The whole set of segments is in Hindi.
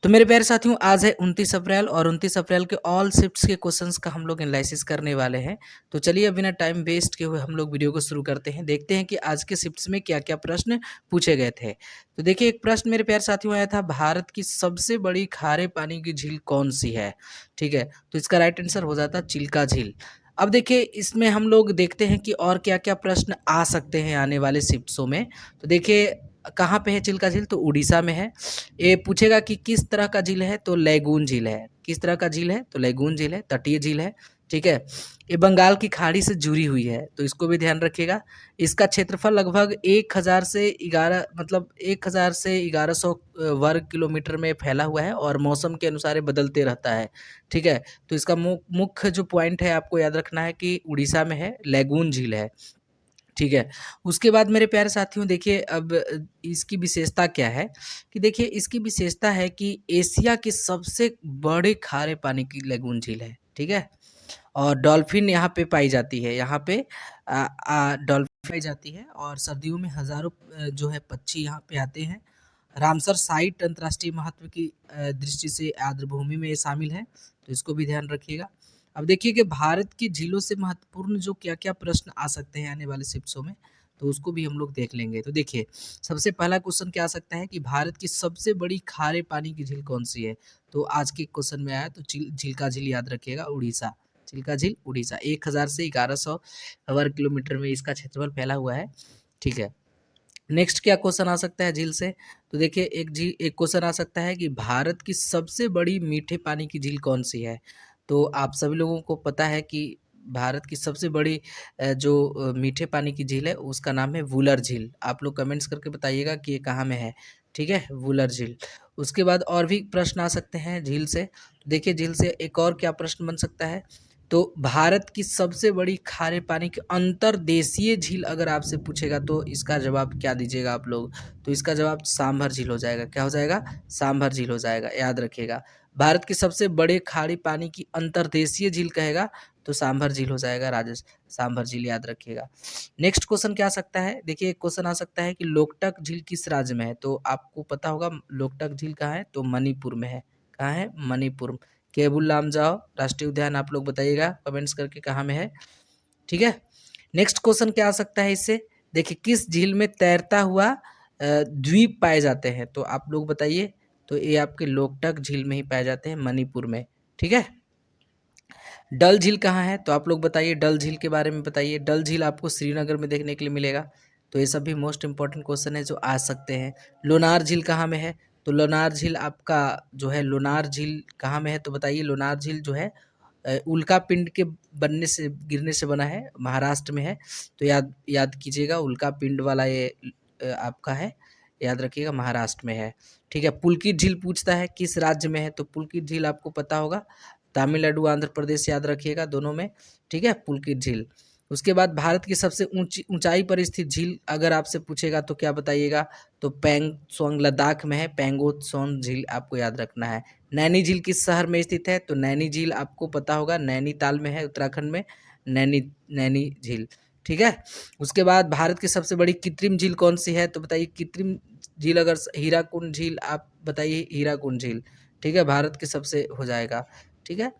तो मेरे प्यारे साथियों, आज है 29 अप्रैल और 29 अप्रैल के ऑल शिफ्ट्स के क्वेश्चंस का हम लोग एनालिसिस करने वाले हैं। तो चलिए अब बिना टाइम वेस्ट किए हुए हम लोग वीडियो को शुरू करते हैं। देखते हैं कि आज के शिफ्ट्स में क्या-क्या प्रश्न पूछे गए थे। तो देखिए, एक प्रश्न मेरे प्यारे साथियों आया था, भारत की सबसे बड़ी खारे पानी की झील कौन-सी है? ठीक है, तो इसका राइट आंसर हो जाता चिल्का झील। अब देखिए, इसमें हम लोग देखते हैं कि और क्या-क्या प्रश्न आ सकते हैं आने वाले शिफ्ट्सों में। तो देखिए, कहाँ पे है चिल्का झील? तो उड़ीसा में है। ये पूछेगा कि किस तरह का झील है? तो लैगून झील है। किस तरह का झील है? तो लैगून झील है, तटीय झील है, ठीक है? ये बंगाल की खाड़ी से जुड़ी हुई है, तो इसको भी ध्यान रखिएगा। इसका क्षेत्रफल लगभग 1000 से 11 मतलब 1000 से 1100 वर्ग किलोमीटर में फैला हुआ है और मौसम के अनुसार ये बदलते रहता है, ठीक है? तो इसका मुख्य जो पॉइंट है आपको याद रखना है कि उड़ीसा में है, लैगून झील है। ठीक है। उसके बाद मेरे प्यारे साथियों, देखिए अब इसकी विशेषता क्या है कि देखिए इसकी विशेषता है कि एशिया की सबसे बड़े खारे पानी की लैगून झील है, ठीक है? और डॉल्फिन यहाँ पे पाई जाती है, यहाँ पे डॉल्फिन पाई जाती है और सर्दियों में हज़ारों जो है पक्षी यहाँ पे आते हैं। रामसर साइट अंतर्राष्ट्रीय महत्व की दृष्टि से आर्द्रभूमि में ये शामिल है, तो इसको भी ध्यान रखिएगा। अब देखिए कि भारत की झीलों से महत्वपूर्ण जो क्या-क्या प्रश्न आ सकते हैं आने वाले शिफ्ट्सों में, तो उसको भी हम लोग देख लेंगे। तो देखिए, सबसे पहला क्वेश्चन क्या आ सकता है कि भारत की सबसे बड़ी खारे पानी की झील कौन-सी है? तो आज के क्वेश्चन में आया, तो चिल्का झील याद रखिएगा, उड़ीसा। चिल्का झील, उड़ीसा। 1000 से 1100 वर्ग किलोमीटर में इसका क्षेत्रफल फैला हुआ है, ठीक है। नेक्स्ट क्या क्वेश्चन आ सकता है झील से? तो देखिए, एक क्वेश्चन आ सकता है कि भारत की सबसे बड़ी मीठे पानी की झील कौन-सी है? तो आप सभी लोगों को पता है कि भारत की सबसे बड़ी मीठे पानी की झील है, उसका नाम है वुलर झील। आप लोग कमेंट्स करके बताइएगा कि ये कहाँ में है, ठीक है? वुलर झील। उसके बाद और भी प्रश्न आ सकते हैं झील से। देखिए, झील से एक और क्या प्रश्न बन सकता है? तो भारत की सबसे बड़ी खारे पानी की अंतर्देशीय झील अगर आपसे पूछेगा, तो इसका जवाब क्या दीजिएगा आप लोग? तो इसका जवाब सांभर झील हो जाएगा। क्या हो जाएगा? सांभर झील हो जाएगा, याद रखिएगा। भारत की सबसे बड़े खारे पानी की अंतर्देशीय झील कहेगा, तो सांभर झील हो जाएगा, सांभर झील याद रखिएगा। नेक्स्ट क्वेश्चन क्या आ सकता है? देखिए, एक क्वेश्चन आ सकता है कि लोकटक झील किस राज्य में है? तो आपको पता होगा लोकटक झील कहाँ है? तो मणिपुर में है। कहाँ है? मणिपुर। केबुल लामजाओ राष्ट्रीय उद्यान आप लोग बताइएगा कमेंट्स करके कहाँ में है, ठीक है। नेक्स्ट क्वेश्चन क्या आ सकता है इससे? देखिए, किस झील में तैरता हुआ द्वीप पाए जाते हैं? तो आप लोग बताइए। तो ये आपके लोकटक झील में ही पाए जाते हैं, मणिपुर में, ठीक है। डल झील कहाँ है? तो आप लोग बताइए, डल झील के बारे में बताइए। डल झील आपको श्रीनगर में देखने के लिए मिलेगा। तो ये सब भी मोस्ट इंपॉर्टेंट क्वेश्चन है जो आ सकते हैं। लोनार झील कहाँ में है? तो लोनार झील आपका जो है, लोनार झील कहाँ में है? तो बताइए। लोनार झील जो है उल्का पिंड के बनने से गिरने से बना है, महाराष्ट्र में है। तो याद याद कीजिएगा, उल्का पिंड वाला ये आपका है, याद रखिएगा, महाराष्ट्र में है, ठीक है। पुलकित झील पूछता है किस राज्य में है? तो पुलकित झील आपको पता होगा, तमिलनाडु आंध्र प्रदेश याद रखिएगा, दोनों में, ठीक है, पुलकित झील। उसके बाद भारत की सबसे ऊंचाई पर स्थित झील अगर आपसे पूछेगा तो क्या बताइएगा? तो पैंगसोंग लद्दाख में है, पैंगोत्सोन झील आपको याद रखना है। नैनी झील किस शहर में स्थित है? तो नैनी झील आपको पता होगा, नैनीताल में है, उत्तराखंड में, नैनी नैनी झील, ठीक है। उसके बाद भारत की सबसे बड़ी कृत्रिम झील कौन सी है? तो बताइए कृत्रिम झील, अगर हीराकुंड झील आप बताइए, हीराकुंड झील, ठीक है, भारत की सबसे हो जाएगा, ठीक है।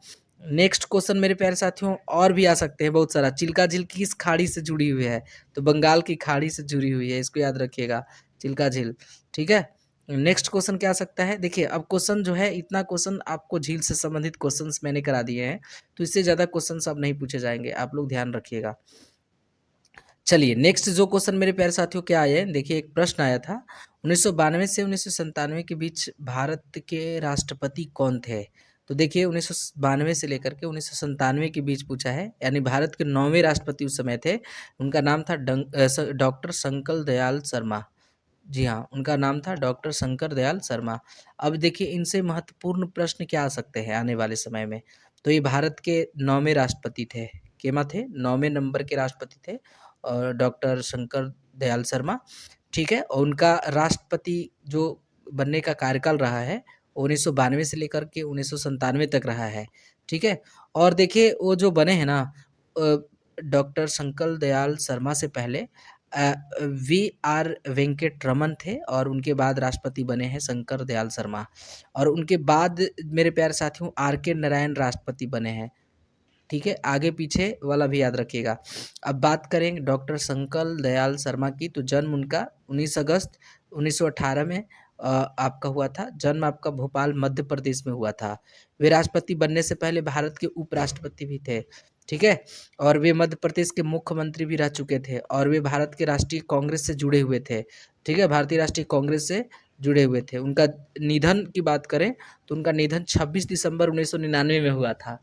नेक्स्ट क्वेश्चन मेरे प्यारे साथियों और भी आ सकते हैं बहुत सारा। चिल्का झील किस खाड़ी से जुड़ी हुई है? तो बंगाल की खाड़ी से जुड़ी हुई है, इसको याद रखिएगा, चिल्का झील, ठीक है। नेक्स्ट क्वेश्चन क्या आ सकता है? देखिए, अब क्वेश्चन जो है, इतना क्वेश्चन आपको झील से संबंधित क्वेश्चंस मैंने करा दिए हैं, तो इससे ज़्यादा क्वेश्चंस अब नहीं पूछे जाएंगे, आप लोग ध्यान रखिएगा। चलिए, नेक्स्ट जो क्वेश्चन मेरे प्यारे साथियों क्या आए हैं, देखिए एक प्रश्न आया था, 1992 से 1997 के बीच भारत के राष्ट्रपति कौन थे? तो देखिए, 1992 से लेकर के 1997 के बीच पूछा है, यानी भारत के 9वें राष्ट्रपति उस समय थे। उनका नाम था डॉक्टर शंकर दयाल शर्मा। जी हाँ, उनका नाम था डॉक्टर शंकर दयाल शर्मा। अब देखिए, इनसे महत्वपूर्ण प्रश्न क्या आ सकते हैं आने वाले समय में? तो ये भारत के 9वें राष्ट्रपति थे। केमा थे? 9वें नंबर के राष्ट्रपति थे डॉक्टर शंकर दयाल शर्मा, ठीक है। और उनका राष्ट्रपति जो बनने का कार्यकाल रहा है, 1992 से लेकर के 1997 तक रहा है, ठीक है। और देखिए, वो जो बने हैं ना, डॉक्टर शंकर दयाल शर्मा से पहले वी आर वेंकट रमन थे और उनके बाद राष्ट्रपति बने हैं शंकर दयाल शर्मा। और उनके बाद मेरे प्यारे साथियों आर के नारायण राष्ट्रपति बने हैं। ठीक है, आगे पीछे वाला भी याद रखिएगा। अब बात करें डॉक्टर शंकर दयाल शर्मा की, तो जन्म उनका 19 अगस्त 1918 में आपका हुआ था। जन्म आपका भोपाल मध्य प्रदेश में हुआ था। वे राष्ट्रपति बनने से पहले भारत के उपराष्ट्रपति भी थे। ठीक है, और वे मध्य प्रदेश के मुख्यमंत्री भी रह चुके थे और वे भारत के राष्ट्रीय कांग्रेस से जुड़े हुए थे। ठीक है, भारतीय राष्ट्रीय कांग्रेस से जुड़े हुए थे। उनका निधन की बात करें तो उनका निधन 26 दिसंबर 1999 में हुआ था।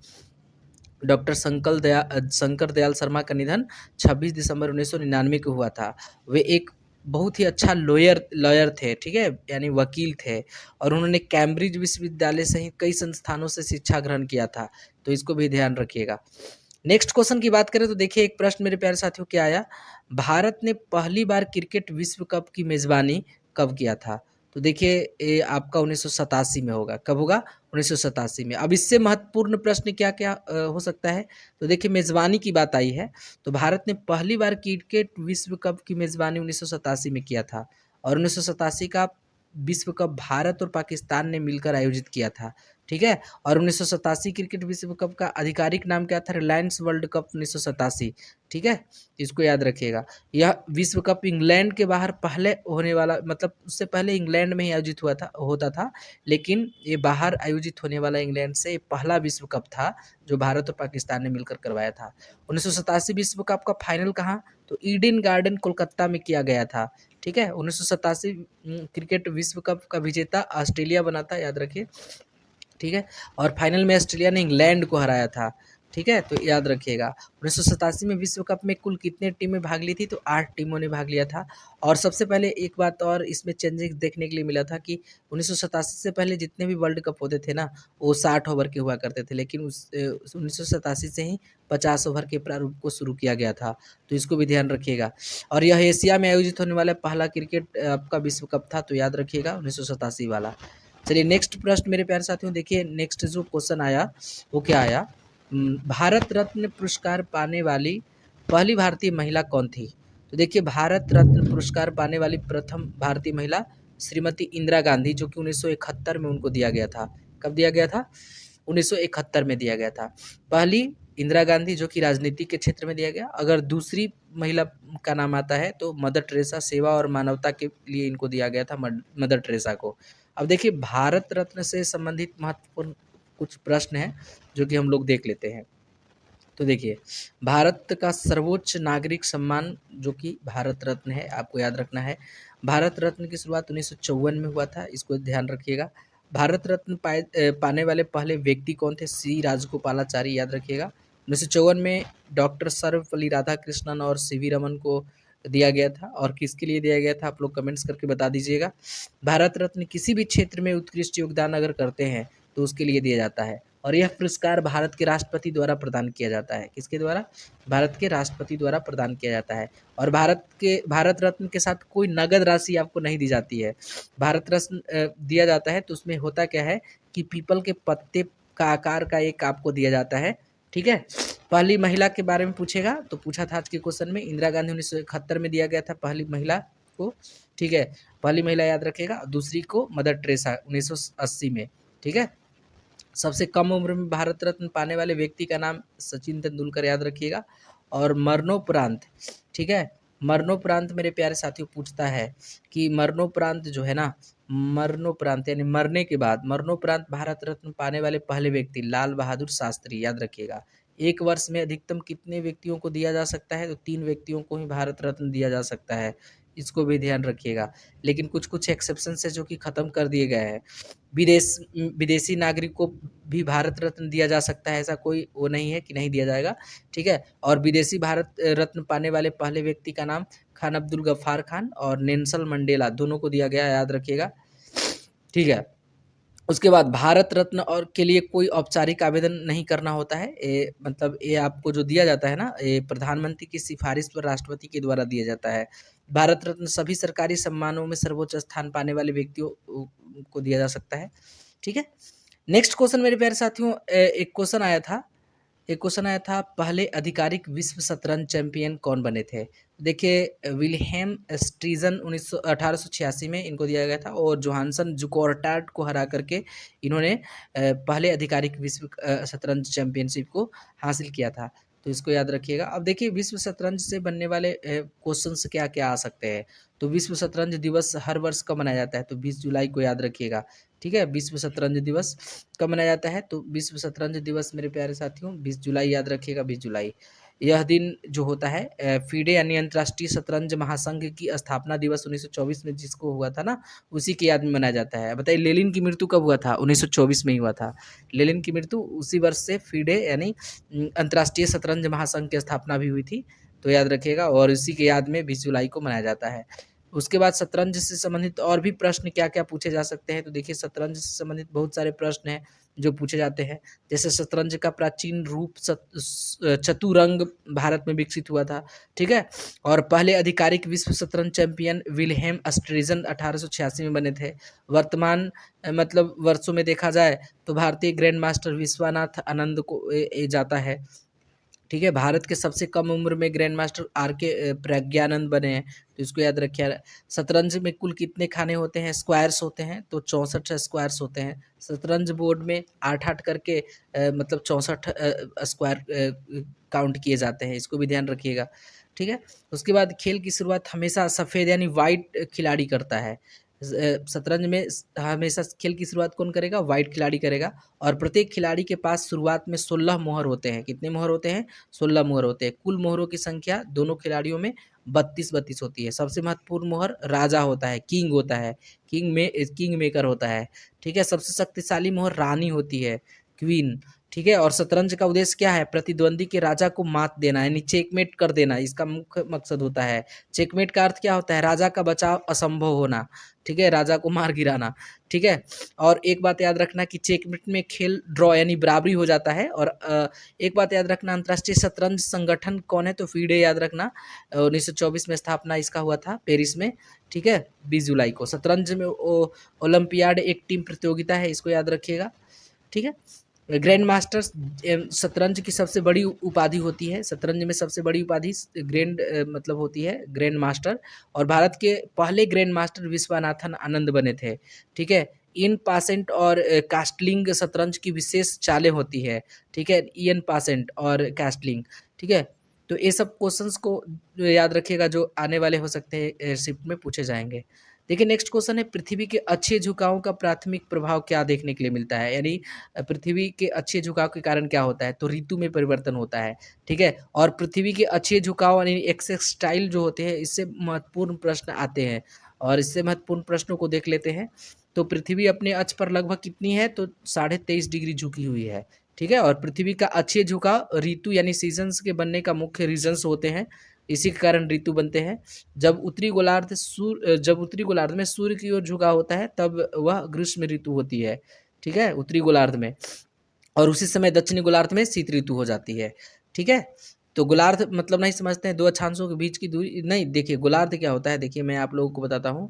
डॉक्टर शंकर दयाल शर्मा का निधन 26 दिसंबर 1999 को हुआ था। वे एक बहुत ही अच्छा लॉयर थे, ठीक है, यानी वकील थे और उन्होंने कैम्ब्रिज विश्वविद्यालय सहित कई संस्थानों से शिक्षा ग्रहण किया था, तो इसको भी ध्यान रखिएगा। नेक्स्ट क्वेश्चन की बात करें तो देखिए एक प्रश्न मेरे प्यारे साथियों क्या आया, भारत ने पहली बार क्रिकेट विश्व कप की मेजबानी कब किया था? तो देखिए ये आपका 1987 में होगा। कब होगा? 1987 में। अब इससे महत्वपूर्ण प्रश्न क्या क्या हो सकता है? तो देखिए मेजबानी की बात आई है, तो भारत ने पहली बार क्रिकेट विश्व कप की मेजबानी 1987 में किया था और 1987 का विश्व कप भारत और पाकिस्तान ने मिलकर आयोजित किया था। ठीक है, और 1987 क्रिकेट विश्व कप का आधिकारिक नाम क्या था? Reliance world cup 1987। ठीक है, इसको याद रखिएगा। यह विश्व कप इंग्लैंड के बाहर पहले होने वाला, मतलब उससे पहले इंग्लैंड में ही आयोजित होता था, लेकिन ये बाहर आयोजित होने वाला इंग्लैंड से ये पहला विश्व कप था जो भारत और पाकिस्तान ने मिलकर करवाया था। 1987 विश्व कप का फाइनल कहाँ? तो ईडन गार्डन कोलकाता में किया गया था। ठीक है, 1987 क्रिकेट विश्व कप का विजेता ऑस्ट्रेलिया बना था, याद रखिए। ठीक है, और फाइनल में ऑस्ट्रेलिया ने इंग्लैंड को हराया था। ठीक है, तो याद रखिएगा। 1987 में विश्व कप में कुल कितने टीमें भाग ली थी? तो 8 टीमों ने भाग लिया था। और सबसे पहले एक बात और इसमें चेंजेस देखने के लिए मिला था कि 1987 से पहले जितने भी वर्ल्ड कप होते थे ना, वो 60 ओवर के हुआ करते थे, लेकिन 1987 से ही 50 ओवर के प्रारूप को शुरू किया गया था, तो इसको भी ध्यान रखिएगा। और यह एशिया में आयोजित होने वाला पहला क्रिकेट आपका विश्व कप था, तो याद रखिएगा 1987 वाला। चलिए नेक्स्ट प्रश्न मेरे प्यारे साथियों, देखिए नेक्स्ट जो क्वेश्चन आया वो क्या आया, भारत रत्न पुरस्कार पाने वाली पहली भारतीय महिला कौन थी? तो देखिए भारत रत्न पुरस्कार पाने वाली प्रथम भारतीय महिला श्रीमती इंदिरा गांधी, जो कि 1971 में उनको दिया गया था। कब दिया गया था? 1971 में दिया गया था। पहली इंदिरा गांधी, जो कि राजनीति के क्षेत्र में दिया गया। अगर दूसरी महिला का नाम आता है तो मदर टेरेसा, सेवा और मानवता के लिए इनको दिया गया था, मदर टेरेसा को। अब देखिए भारत रत्न से संबंधित महत्वपूर्ण कुछ प्रश्न हैं जो कि हम लोग देख लेते हैं। तो देखिए भारत का सर्वोच्च नागरिक सम्मान जो कि भारत रत्न है, आपको याद रखना है। भारत रत्न की शुरुआत 1954 में हुआ था, इसको ध्यान रखिएगा। भारत रत्न पाने वाले पहले व्यक्ति कौन थे? सी राजगोपालाचारी, याद रखिएगा। 1954 में डॉक्टर सर्वपल्ली राधाकृष्णन और सीवी रमन को दिया गया था। और किसके लिए दिया गया था आप लोग कमेंट्स करके बता दीजिएगा। भारत रत्न किसी भी क्षेत्र में उत्कृष्ट योगदान अगर करते हैं तो उसके लिए दिया जाता है, और यह पुरस्कार भारत के राष्ट्रपति द्वारा प्रदान किया जाता है। किसके द्वारा? भारत के राष्ट्रपति द्वारा प्रदान किया जाता है। और भारत रत्न के साथ कोई नगद राशि आपको नहीं दी जाती है। भारत रत्न दिया जाता है तो उसमें होता क्या है कि पीपल के पत्ते का आकार का एक आपको दिया जाता है। ठीक है, पहली महिला के बारे में पूछेगा तो पूछा था आज के क्वेश्चन में, इंदिरा गांधी 1971 में दिया गया था पहली महिला को। ठीक है, पहली महिला याद रखेगा। दूसरी को मदर टेरेसा 1980 में। ठीक है, सबसे कम उम्र में भारत रत्न पाने वाले व्यक्ति का नाम सचिन तेंदुलकर, याद रखिएगा। और मरणोपरांत, ठीक है, मरणोपरांत मेरे प्यारे साथियों पूछता है कि मरणोपरांत जो है ना, मरणोपरांत यानी मरने के बाद, मरणोपरांत भारत रत्न पाने वाले पहले व्यक्ति लाल बहादुर शास्त्री, याद रखिएगा। एक वर्ष में अधिकतम कितने व्यक्तियों को दिया जा सकता है? तो 3 व्यक्तियों को ही भारत रत्न दिया जा सकता है, इसको भी ध्यान रखिएगा। लेकिन कुछ कुछ एक्सेप्शन है जो कि खत्म कर दिए गए हैं। विदेशी नागरिक को भी भारत रत्न दिया जा सकता है, ऐसा कोई वो नहीं है कि नहीं दिया जाएगा। ठीक है, और विदेशी भारत रत्न पाने वाले पहले व्यक्ति का नाम खान अब्दुल गफ्फार खान और नेल्सन मंडेला, दोनों को दिया गया, याद रखिएगा। ठीक है, उसके बाद भारत रत्न और के लिए कोई औपचारिक आवेदन नहीं करना होता है। मतलब ये आपको जो दिया जाता है ना, ये प्रधानमंत्री की सिफारिश पर राष्ट्रपति के द्वारा दिया जाता है। भारत रत्न सभी सरकारी सम्मानों में सर्वोच्च स्थान पाने वाले व्यक्तियों को दिया जा सकता है। ठीक है, नेक्स्ट क्वेश्चन मेरे प्यारे साथियों, एक क्वेश्चन आया था एक क्वेश्चन आया था, पहले आधिकारिक विश्व शतरंज चैंपियन कौन बने थे? देखिए विल्हेम स्ट्रीजन 1886 में इनको दिया गया था और जोहानसन जुकोर्टार्ट को हरा करके इन्होंने पहले आधिकारिक विश्व शतरंज चैंपियनशिप को हासिल किया था। तो इसको याद रखिएगा। अब देखिए विश्व शतरंज से बनने वाले क्वेश्चंस क्या क्या आ सकते हैं। तो विश्व शतरंज दिवस हर वर्ष कब मनाया जाता है? तो 20 जुलाई को याद रखिएगा। ठीक है, विश्व शतरंज दिवस कब मनाया जाता है? तो विश्व शतरंज दिवस मेरे प्यारे साथियों 20 जुलाई याद रखिएगा, 20 जुलाई। यह दिन जो होता है फीडे यानी अंतर्राष्ट्रीय शतरंज महासंघ की स्थापना दिवस 1924 में जिसको हुआ था ना, उसी की याद में मनाया जाता है। बताइए लेनिन की मृत्यु कब हुआ था? 1924 में ही हुआ था। लेनिन की मृत्यु उसी वर्ष से फीडे यानी अंतर्राष्ट्रीय शतरंज महासंघ की स्थापना भी हुई थी। तो याद रखिएगा और इसी के याद में 20 जुलाई को मनाया जाता है। उसके बाद शतरंज से संबंधित और भी प्रश्न क्या-क्या पूछे जा सकते हैं? तो देखिए शतरंज से संबंधित बहुत सारे प्रश्न हैं जो पूछे जाते हैं। जैसे शतरंज का प्राचीन रूप चतुरंग भारत में विकसित हुआ था, ठीक है? और पहले आधिकारिक विश्व शतरंज चैंपियन विल्हेम स्ट्रीजन 1886 में बने थे। वर्तमान मतलब वर्षों में देखा जाए तो भारतीय ग्रैंड मास्टर विश्वनाथ आनंद को जाता है। ठीक है, भारत के सबसे कम उम्र में ग्रैंड मास्टर आर.के. प्रज्ञानंद बने हैं, तो इसको याद रखिए। शतरंज में कुल कितने खाने होते हैं? स्क्वायर्स होते हैं, तो 64 स्क्वायर्स होते हैं। शतरंज बोर्ड में 8-8 करके मतलब 64 स्क्वायर काउंट किए जाते हैं, इसको भी ध्यान रखिएगा। ठीक है, उसके बाद खेल की शुरुआत हमेशा सफ़ेद यानी वाइट खिलाड़ी करता है। शतरंज में हमेशा खेल की शुरुआत कौन करेगा? वाइट खिलाड़ी करेगा और प्रत्येक खिलाड़ी के पास शुरुआत में 16 मोहर होते हैं। कितने मोहर होते हैं? 16 मोहर होते हैं। कुल मोहरों की संख्या दोनों खिलाड़ियों में 32-32 होती है। सबसे महत्वपूर्ण मोहर राजा होता है, किंग होता है, किंग मेकर होता है। ठीक है, सबसे शक्तिशाली मोहर रानी होती है, क्वीन। ठीक है, और शतरंज का उद्देश्य क्या है? प्रतिद्वंदी के राजा को मात देना यानी चेकमेट कर देना, इसका मुख्य मकसद होता है। चेकमेट का अर्थ क्या होता है? राजा का बचाव असंभव होना। ठीक है, राजा को मार गिराना। ठीक है, और एक बात याद रखना कि चेकमेट में खेल ड्रॉ यानी बराबरी हो जाता है। और एक बात याद रखना, अंतर्राष्ट्रीय शतरंज संगठन कौन है? तो फीडे याद रखना। 1924 में स्थापना इसका हुआ था पेरिस में। ठीक है, 20 जुलाई को। शतरंज में ओलंपियाड एक टीम प्रतियोगिता है, इसको याद रखिएगा। ठीक है, ग्रैंड मास्टर्स शतरंज की सबसे बड़ी उपाधि होती है। शतरंज में सबसे बड़ी उपाधि मतलब होती है ग्रैंड मास्टर। और भारत के पहले ग्रैंड मास्टर विश्वनाथन आनंद बने थे। ठीक है, इन पासेंट और कास्टलिंग शतरंज की विशेष चालें होती है। ठीक है, इन पासेंट और कास्टलिंग। ठीक है, तो ये सब क्वेश्चंस को याद रखिएगा जो आने वाले हो सकते हैं शिफ्ट में पूछे जाएंगे। देखिए नेक्स्ट क्वेश्चन है, पृथ्वी के अच्छे झुकाव का प्राथमिक प्रभाव क्या देखने के लिए मिलता है? यानी पृथ्वी के अच्छे झुकाव के कारण क्या होता है? तो ऋतु में परिवर्तन होता है। ठीक है, और पृथ्वी के अच्छे झुकाव यानी एक्सेक्सटाइल जो होते हैं, इससे महत्वपूर्ण प्रश्न आते हैं और इससे महत्वपूर्ण प्रश्नों को देख लेते हैं। तो पृथ्वी अपने अक्ष पर लगभग कितनी है? तो 23.5 डिग्री झुकी हुई है। ठीक है, और पृथ्वी का अच्छे झुकाव ऋतु यानी सीजन्स के बनने का मुख्य रीजन्स होते हैं, इसी के कारण ऋतु बनते हैं। जब उत्तरी गोलार्ध में सूर्य की ओर झुकाव होता है तब वह ग्रीष्म ऋतु होती है। ठीक है, उत्तरी गोलार्ध में। और उसी समय दक्षिणी गोलार्ध में शीत ऋतु हो जाती है। ठीक है, तो गोलार्ध मतलब नहीं समझते हैं, दो अक्षांशों के बीच की दूरी नहीं। देखिए गोलार्ध क्या होता है, देखिए मैं आप लोगों को बताता हूँ।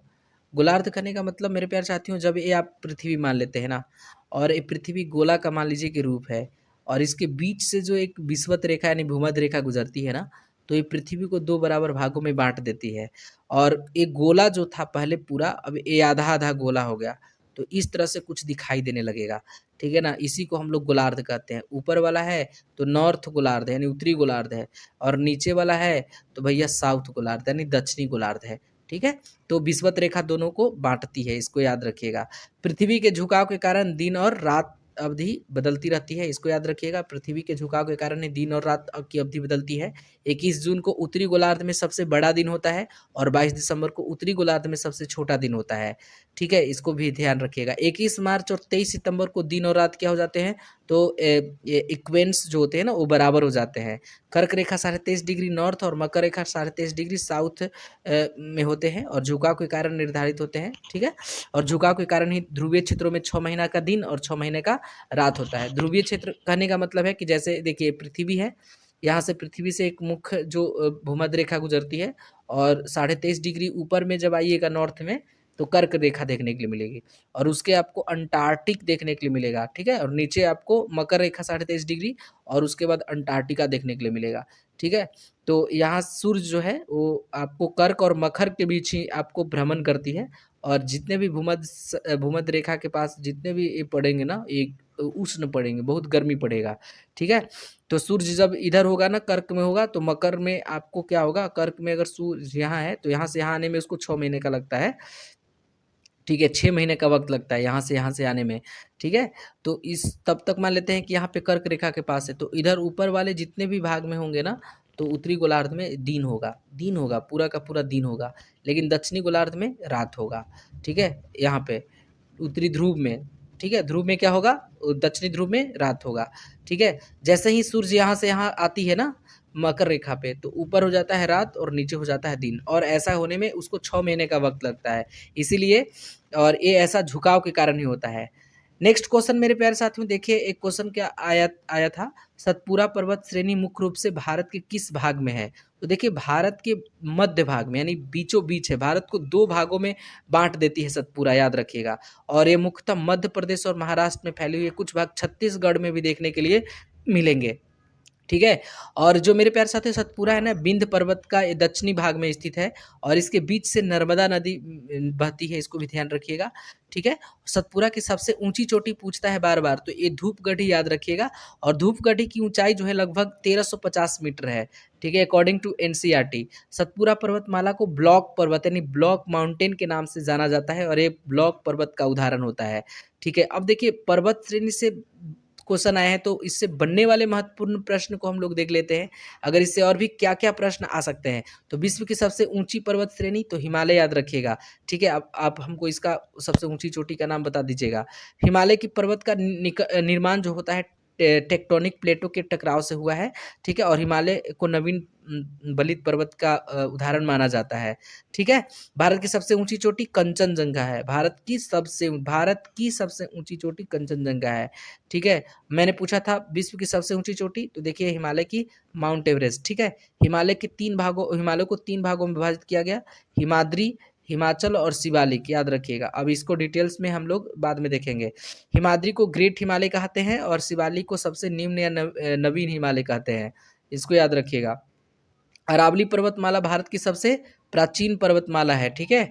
गोलार्ध करने का मतलब मेरे प्यारे साथियों, जब ये आप पृथ्वी मान लेते हैं ना, और ये पृथ्वी गोला का मान लीजिए कि रूप है, और इसके बीच से जो एक विषुवत रेखा यानी भूमध्य रेखा गुजरती है ना, तो ये पृथ्वी को 2 बराबर भागों में बाँट देती है। और एक गोला जो था पहले पूरा, अब ये आधा-आधा गोला हो गया। तो इस तरह से कुछ दिखाई देने लगेगा। ठीक है ना? इसी को हम लोग गोलार्ध कहते हैं। ऊपर वाला है तो नॉर्थ गोलार्ध है यानी उत्तरी गोलार्ध है, और नीचे वाला है तो भैया साउथ गोलार्ध यानी दक्षिणी गोलार्ध है। ठीक है? तो विषुवत रेखा दोनों को बाँटती है, इसको याद रखिएगा। पृथ्वी के झुकाव के कारण दिन और रात अवधि बदलती रहती है, इसको याद रखिएगा। पृथ्वी के झुकाव के कारण ही दिन और रात की अवधि बदलती है। 21 जून को उत्तरी गोलार्ध में सबसे बड़ा दिन होता है और 22 दिसंबर को उत्तरी गोलार्ध में सबसे छोटा दिन होता है। ठीक है, इसको भी ध्यान रखिएगा। 21 मार्च और 23 सितंबर को दिन और रात क्या हो जाते हैं? तो ये इक्वेंट्स जो होते हैं ना, वो बराबर हो जाते हैं। कर्क रेखा 23.5 डिग्री नॉर्थ और मकर रेखा 23.5 डिग्री साउथ में होते हैं और झुकाव के कारण निर्धारित होते हैं। ठीक है, और झुकाव के कारण ही ध्रुवीय क्षेत्रों में 6 महीना का दिन और 6 महीने का रात होता है। ध्रुवीय क्षेत्र कहने का मतलब है कि जैसे देखिए पृथ्वी है, यहाँ से पृथ्वी से एक मुख्य जो भूमध्य रेखा गुजरती है, और 23.5 डिग्री ऊपर में जब आइएगा नॉर्थ में, तो कर्क रेखा देखने के लिए मिलेगी, और उसके आपको अंटार्कटिक देखने के लिए मिलेगा, ठीक है, और नीचे आपको मकर रेखा 23.5 डिग्री, और उसके बाद अंटार्कटिका देखने के लिए मिलेगा, ठीक है। तो यहाँ सूर्य जो है वो आपको कर्क और मकर के बीच ही आपको भ्रमण करती है, और जितने भी भूमध्य रेखा के पास जितने भी ये पड़ेंगे ना, एक उष्ण पड़ेंगे, बहुत गर्मी पड़ेगा, ठीक है। तो सूर्य जब इधर होगा ना, कर्क में होगा, तो मकर में आपको क्या होगा, कर्क में अगर सूर्य यहाँ है तो यहाँ से यहाँ आने में उसको 6 महीने का लगता है, ठीक है, 6 महीने का वक्त लगता है यहाँ से आने में, ठीक है। तो इस तब तक मान लेते हैं कि यहाँ पे कर्क रेखा के पास है, तो इधर ऊपर वाले जितने भी भाग में होंगे ना, तो उत्तरी गोलार्ध में दिन होगा, पूरा का पूरा दिन होगा, लेकिन दक्षिणी गोलार्ध में रात होगा, ठीक है। यहाँ पे उत्तरी ध्रुव में, ठीक है, ध्रुव में क्या होगा, दक्षिणी ध्रुव में रात होगा, ठीक है। जैसे ही सूर्य यहाँ से यहाँ आती है ना मकर रेखा पे, तो ऊपर हो जाता है रात और नीचे हो जाता है दिन, और ऐसा होने में उसको 6 महीने का वक्त लगता है, इसीलिए, और ये ऐसा झुकाव के कारण ही होता है। नेक्स्ट क्वेश्चन मेरे प्यारे साथियों, देखिए एक क्वेश्चन क्या आया आया था, सतपुरा पर्वत श्रेणी मुख्य रूप से भारत के किस भाग में है? तो देखिए भारत के मध्य भाग में, यानी बीचों बीच है, भारत को 2 भागों में बांट देती है सतपुरा, याद रखिएगा, और ये मुख्यतः मध्य प्रदेश और महाराष्ट्र में फैली हुई है, कुछ भाग छत्तीसगढ़ में भी देखने के लिए मिलेंगे, ठीक है। और जो मेरे प्यारे साथियों सतपुरा है ना, विंध्य पर्वत का ये दक्षिणी भाग में स्थित है, और इसके बीच से नर्मदा नदी बहती है, इसको भी ध्यान रखिएगा, ठीक है। सतपुरा की सबसे ऊंची चोटी पूछता है बार बार, तो ये धूपगढ़ी याद रखिएगा, और धूपगढ़ी की ऊंचाई जो है लगभग 1350 मीटर है, ठीक है, अकॉर्डिंग टू एनसीईआरटी। सतपुरा पर्वतमाला को ब्लॉक पर्वत यानी ब्लॉक माउंटेन के नाम से जाना जाता है, और ये ब्लॉक पर्वत का उदाहरण होता है, ठीक है। अब देखिए पर्वत श्रेणी से क्वेश्चन आए हैं, तो इससे बनने वाले महत्वपूर्ण प्रश्न को हम लोग देख लेते हैं, अगर इससे और भी क्या क्या प्रश्न आ सकते हैं। तो विश्व की सबसे ऊंची पर्वत श्रेणी, तो हिमालय याद रखिएगा, ठीक है। अब आप हमको इसका सबसे ऊंची चोटी का नाम बता दीजिएगा। हिमालय की पर्वत का निर्माण जो होता है टेक्टोनिक प्लेटों के टकराव से हुआ है, ठीक है, और हिमालय को नवीन बलित पर्वत का उदाहरण माना जाता है, ठीक है। भारत की सबसे ऊंची चोटी कंचनजंगा है, भारत की सबसे ऊंची चोटी कंचनजंगा है, ठीक है। मैंने पूछा था विश्व की सबसे ऊंची चोटी, तो देखिए हिमालय की माउंट एवरेस्ट, ठीक है। हिमालय को 3 भागों में विभाजित किया गया, हिमाद्री, हिमाचल और शिवालिक, याद रखिएगा। अब इसको डिटेल्स में हम लोग बाद में देखेंगे। हिमाद्री को ग्रेट हिमालय कहते हैं, और शिवालिक को सबसे निम्न या नवीन हिमालय कहते हैं, इसको याद रखिएगा। अरावली पर्वतमाला भारत की सबसे प्राचीन पर्वतमाला है, ठीक है।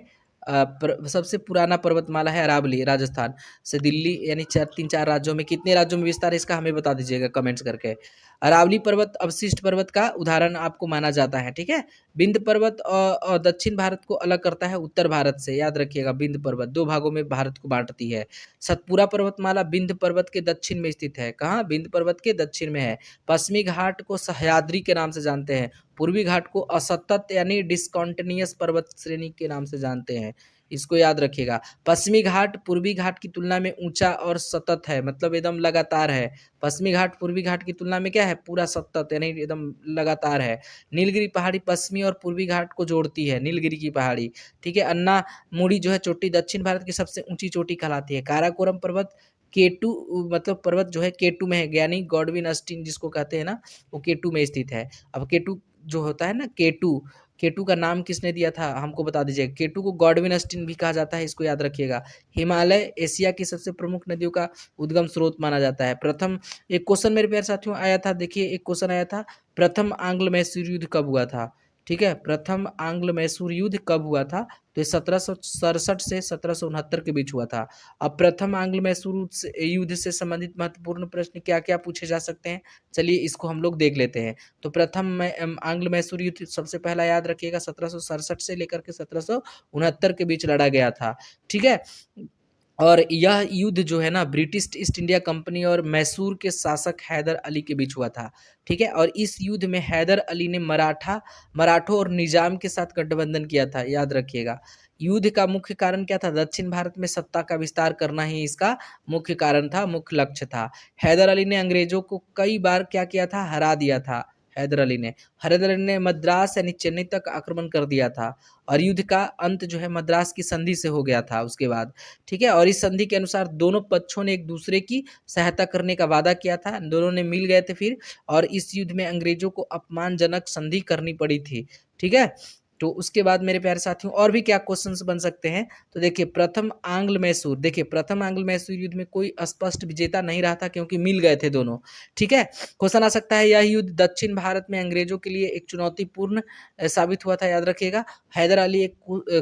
सबसे पुराना पर्वतमाला है अरावली, राजस्थान से दिल्ली यानी 3-4 राज्यों में, कितने राज्यों में विस्तार है इसका हमें बता दीजिएगा कमेंट्स करके। अरावली पर्वत अवशिष्ट पर्वत का उदाहरण आपको माना जाता है, ठीक है। विंध्य पर्वत और दक्षिण भारत को अलग करता है उत्तर भारत से, याद रखिएगा। विंध्य पर्वत 2 भागों में भारत को बांटती है। सतपुरा पर्वतमाला विंध्य पर्वत के दक्षिण में स्थित है, कहाँ, विंध्य पर्वत के दक्षिण में है। पश्चिमी घाट को सह्याद्री के नाम से जानते हैं, पूर्वी घाट को असतत यानी डिसकॉन्टिन्यूअस पर्वत श्रेणी के नाम से जानते हैं, इसको याद रखिएगा। पश्चिमी घाट पूर्वी घाट की तुलना में ऊंचा और सतत है, मतलब एकदम लगातार है। पश्चिमी घाट पूर्वी घाट की तुलना में क्या है, पूरा सतत यानी एकदम लगातार है। नीलगिरी पहाड़ी पश्चिमी और पूर्वी घाट को जोड़ती है, नीलगिरी की पहाड़ी, ठीक है। अन्ना मुड़ी जो है चोटी दक्षिण भारत की सबसे ऊंची चोटी कहलाती है। काराकोरम पर्वत केटू मतलब पर्वत जो है केटू में है, यानी गॉडविन अस्टीन जिसको कहते हैं ना, वो केटू में स्थित है। अब केटू जो होता है ना, केटू, केटू का नाम किसने दिया था हमको बता दीजिएगा। केटू को गॉडविन अस्टीन भी कहा जाता है, इसको याद रखिएगा। हिमालय एशिया की सबसे प्रमुख नदियों का उद्गम स्रोत माना जाता है। प्रथम एक क्वेश्चन मेरे प्यारे साथियों आया था, देखिए एक क्वेश्चन आया था, प्रथम आंग्ल मैसूर युद्ध कब हुआ था, ठीक है। प्रथम आंग्ल मैसूर युद्ध कब हुआ था, तो ये 1767 से 1769 के बीच हुआ था। अब प्रथम आंग्ल मैसूर युद्ध से संबंधित महत्वपूर्ण प्रश्न क्या क्या पूछे जा सकते हैं, चलिए इसको हम लोग देख लेते हैं। तो प्रथम आंग्ल मैसूर युद्ध सबसे पहला याद रखिएगा 1767 से लेकर के 1769 के बीच लड़ा गया था, ठीक है। और यह युद्ध जो है ना ब्रिटिश ईस्ट इंडिया कंपनी और मैसूर के शासक हैदर अली के बीच हुआ था, ठीक है। और इस युद्ध में हैदर अली ने मराठों और निजाम के साथ गठबंधन किया था, याद रखिएगा। युद्ध का मुख्य कारण क्या था, दक्षिण भारत में सत्ता का विस्तार करना ही इसका मुख्य कारण था, मुख्य लक्ष्य था। हैदर अली ने अंग्रेजों को कई बार क्या किया था, हरा दिया था। हैदर अली ने मद्रास यानी चेन्नई तक आक्रमण कर दिया था, और युद्ध का अंत जो है मद्रास की संधि से हो गया था उसके बाद, ठीक है। और इस संधि के अनुसार दोनों पक्षों ने एक दूसरे की सहायता करने का वादा किया था, दोनों ने मिल गए थे फिर, और इस युद्ध में अंग्रेजों को अपमानजनक संधि करनी पड़ी थी, ठीक है। तो उसके बाद मेरे प्यारे साथियों और भी क्या क्वेश्चंस बन सकते हैं, तो देखिए प्रथम आंग्ल मैसूर, देखिए प्रथम आंग्ल मैसूर युद्ध में कोई स्पष्ट विजेता नहीं रहा था क्योंकि मिल गए थे दोनों। ठीक है, क्वेश्चन आ सकता है यह युद्ध दक्षिण भारत में अंग्रेजों के लिए एक चुनौतीपूर्ण साबित हुआ था, याद रखिएगा। हैदर अली एक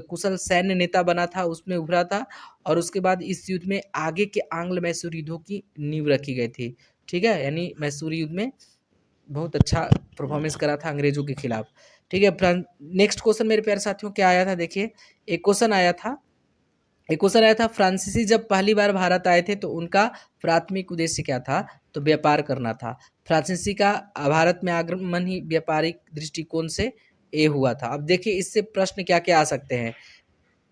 कुशल सैन्य नेता बना था, उसमें उभरा था, और उसके बाद इस युद्ध में आगे के आंग्ल मैसूर युद्धों की नींव रखी गई थी। ठीक है, यानी मैसूर युद्ध में बहुत अच्छा परफॉर्मेंस करा था अंग्रेजों के खिलाफ। ठीक है, नेक्स्ट क्वेश्चन मेरे प्यारे साथियों क्या आया था, देखिए एक क्वेश्चन आया था फ्रांसीसी जब पहली बार भारत आए थे तो उनका प्राथमिक उद्देश्य क्या था, तो व्यापार करना था। फ्रांसीसी का भारत में आगमन ही व्यापारिक दृष्टिकोण से ये हुआ था। अब देखिए इससे प्रश्न क्या क्या आ सकते हैं।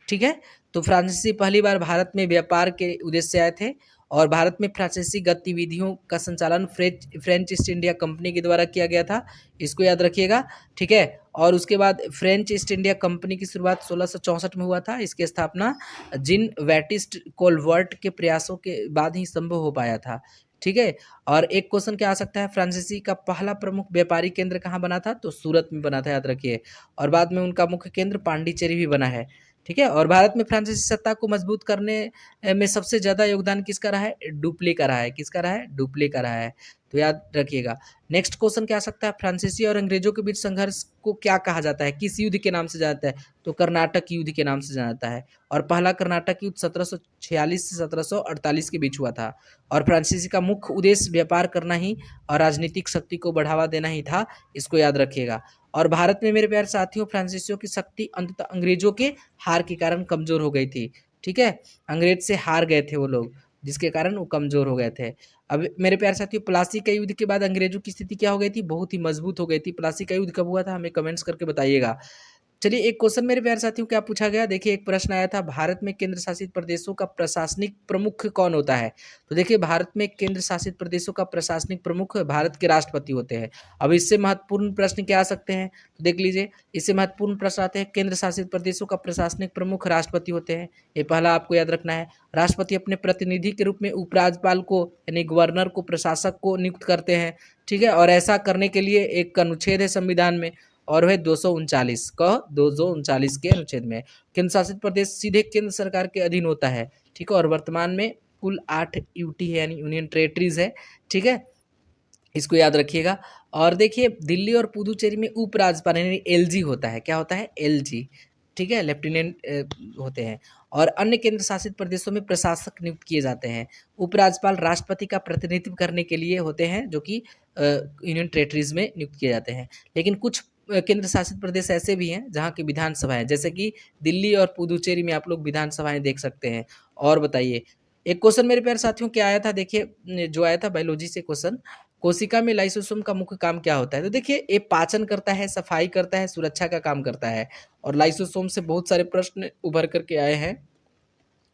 ठीक है, तो फ्रांसीसी पहली बार भारत में व्यापार के उद्देश्य से आए थे, और भारत में फ्रांसीसी गतिविधियों का संचालन फ्रेंच ईस्ट इंडिया कंपनी के द्वारा किया गया था, इसको याद रखिएगा। ठीक है, और उसके बाद फ्रेंच ईस्ट इंडिया कंपनी की शुरुआत 1664 में हुआ था। इसकी स्थापना जिन बैटिस्ट कोलवर्ट के प्रयासों के बाद ही संभव हो पाया था। ठीक है, और एक क्वेश्चन क्या आ सकता है, फ्रांसीसी का पहला प्रमुख व्यापारिक केंद्र कहाँ बना था, तो सूरत में बना था, याद रखिए। और बाद में उनका मुख्य केंद्र पांडिचेरी भी बना है। ठीक है, और भारत में फ्रांसीसी सत्ता को मजबूत करने में सबसे ज़्यादा योगदान किसका रहा है, डुप्ले का रहा है। किसका रहा है, डुप्ले का रहा है, तो याद रखिएगा। नेक्स्ट क्वेश्चन क्या आ सकता है, फ्रांसीसी और अंग्रेजों के बीच संघर्ष को क्या कहा जाता है, किस युद्ध के नाम से जाता है, तो कर्नाटक युद्ध के नाम से जाना जाता है। और पहला कर्नाटक युद्ध 1746 से 1748 के बीच हुआ था, और फ्रांसीसी का मुख्य उद्देश्य व्यापार करना ही और राजनीतिक शक्ति को बढ़ावा देना ही था, इसको याद रखिएगा। और भारत में मेरे प्यारे साथियों फ्रांसीसियों की शक्ति अंततः अंग्रेजों के हार के कारण कमजोर हो गई थी। ठीक है, अंग्रेज से हार गए थे वो लोग, जिसके कारण वो कमजोर हो गए थे। अब मेरे प्यारे साथियों प्लासी का युद्ध के बाद अंग्रेजों की स्थिति क्या हो गई थी, बहुत ही मजबूत हो गई थी। प्लासी का युद्ध कब हुआ था, हमें कमेंट्स करके बताइएगा। चलिए एक क्वेश्चन मेरे प्यारे साथियों क्या पूछा गया, देखिए एक प्रश्न आया था, भारत में केंद्र शासित प्रदेशों का प्रशासनिक प्रमुख कौन होता है। तो देखिए भारत में केंद्र शासित प्रदेशों का प्रशासनिक प्रमुख भारत के राष्ट्रपति होते हैं। अब इससे महत्वपूर्ण प्रश्न क्या आ सकते हैं, तो देख लीजिए इससे महत्वपूर्ण प्रश्न आते हैं, केंद्र शासित प्रदेशों का प्रशासनिक प्रमुख राष्ट्रपति होते हैं, ये पहला आपको याद रखना है। राष्ट्रपति अपने प्रतिनिधि के रूप में उपराज्यपाल को यानी गवर्नर को, प्रशासक को नियुक्त करते हैं। ठीक है, और ऐसा करने के लिए एक अनुच्छेद है संविधान में, और वह 239 के अनुच्छेद में। केंद्र शासित प्रदेश सीधे केंद्र सरकार के अधीन होता है। ठीक है, और वर्तमान में कुल 8 यूटी है यानी यूनियन टेरेटरीज है। ठीक है, इसको याद रखिएगा। और देखिए दिल्ली और पुदुचेरी में उपराज्यपाल यानी एलजी होता है, क्या होता है, एलजी। ठीक है, लेफ्टिनेंट होते हैं। और अन्य केंद्र शासित प्रदेशों में प्रशासक नियुक्त किए जाते हैं। उपराज्यपाल राष्ट्रपति का प्रतिनिधित्व करने के लिए होते हैं, जो कि यूनियन टेरेटरीज में नियुक्त किए जाते हैं। लेकिन कुछ केंद्र शासित प्रदेश ऐसे भी हैं जहाँ की विधानसभाएं, जैसे कि दिल्ली और पुदुचेरी में आप लोग विधानसभाएं देख सकते हैं। और बताइए एक क्वेश्चन मेरे प्यारे साथियों क्या आया था, देखिए जो आया था बायोलॉजी से क्वेश्चन, कोशिका में लाइसोसोम का मुख्य काम क्या होता है, तो देखिए ये पाचन करता है, सफाई करता है, सुरक्षा का काम करता है। और लाइसोसोम से बहुत सारे प्रश्न उभर करके आए हैं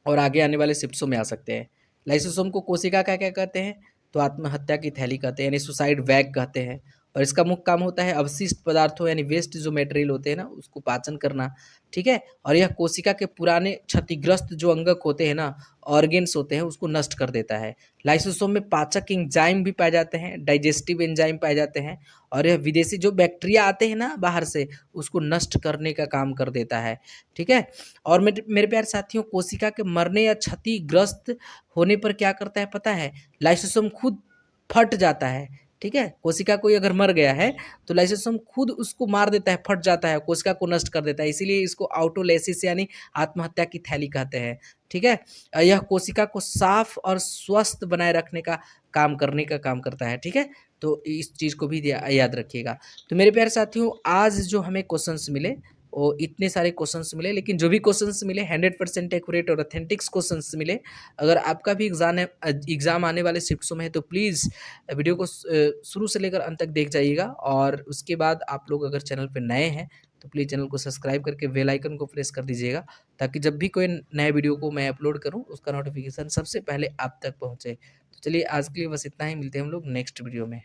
और आगे आने वाले शिफ्ट्सों में आ सकते हैं। लाइसोसोम को कोशिका का क्या कहते हैं, तो आत्महत्या की थैली कहते हैं, यानी सुसाइड वैग कहते हैं। और इसका मुख्य काम होता है अवशिष्ट पदार्थों यानी वेस्ट जो मटेरियल होते हैं ना, उसको पाचन करना। ठीक है, और यह कोशिका के पुराने क्षतिग्रस्त जो अंगक होते हैं ना, ऑर्गेन्स होते हैं, उसको नष्ट कर देता है। लाइसोसोम में पाचक एंजाइम भी पाए जाते हैं, डाइजेस्टिव एंजाइम पाए जाते हैं, और यह विदेशी जो बैक्टीरिया आते हैं ना बाहर से, उसको नष्ट करने का काम कर देता है। ठीक है, और मेरे प्यारे साथियों कोशिका के मरने या क्षतिग्रस्त होने पर क्या करता है पता है, लाइसोसोम खुद फट जाता है। ठीक है, कोशिका कोई अगर मर गया है तो लाइसोसोम खुद उसको मार देता है, फट जाता है, कोशिका को नष्ट कर देता है, इसीलिए इसको ऑटोलेसिस यानी आत्महत्या की थैली कहते हैं। ठीक है, यह कोशिका को साफ और स्वस्थ बनाए रखने का काम करता है। ठीक है, तो इस चीज़ को भी याद रखिएगा। तो मेरे प्यारे साथियों आज जो हमें क्वेश्चंस मिले वो इतने सारे क्वेश्चंस मिले, लेकिन जो भी क्वेश्चंस मिले 100% एक्यूरेट और ऑथेंटिक्स क्वेश्चंस मिले। अगर आपका भी एग्ज़ाम आने वाले शिफ्ट्सों में है तो प्लीज़ वीडियो को शुरू से लेकर अंत तक देख जाइएगा। और उसके बाद आप लोग अगर चैनल पे नए हैं तो प्लीज़ चैनल को सब्सक्राइब करके बेल आइकन को प्रेस कर दीजिएगा, ताकि जब भी कोई नए वीडियो को मैं अपलोड करूँ उसका नोटिफिकेशन सबसे पहले आप तक पहुँचे। तो चलिए आज के लिए बस इतना ही, मिलते हैं हम लोग नेक्स्ट वीडियो में।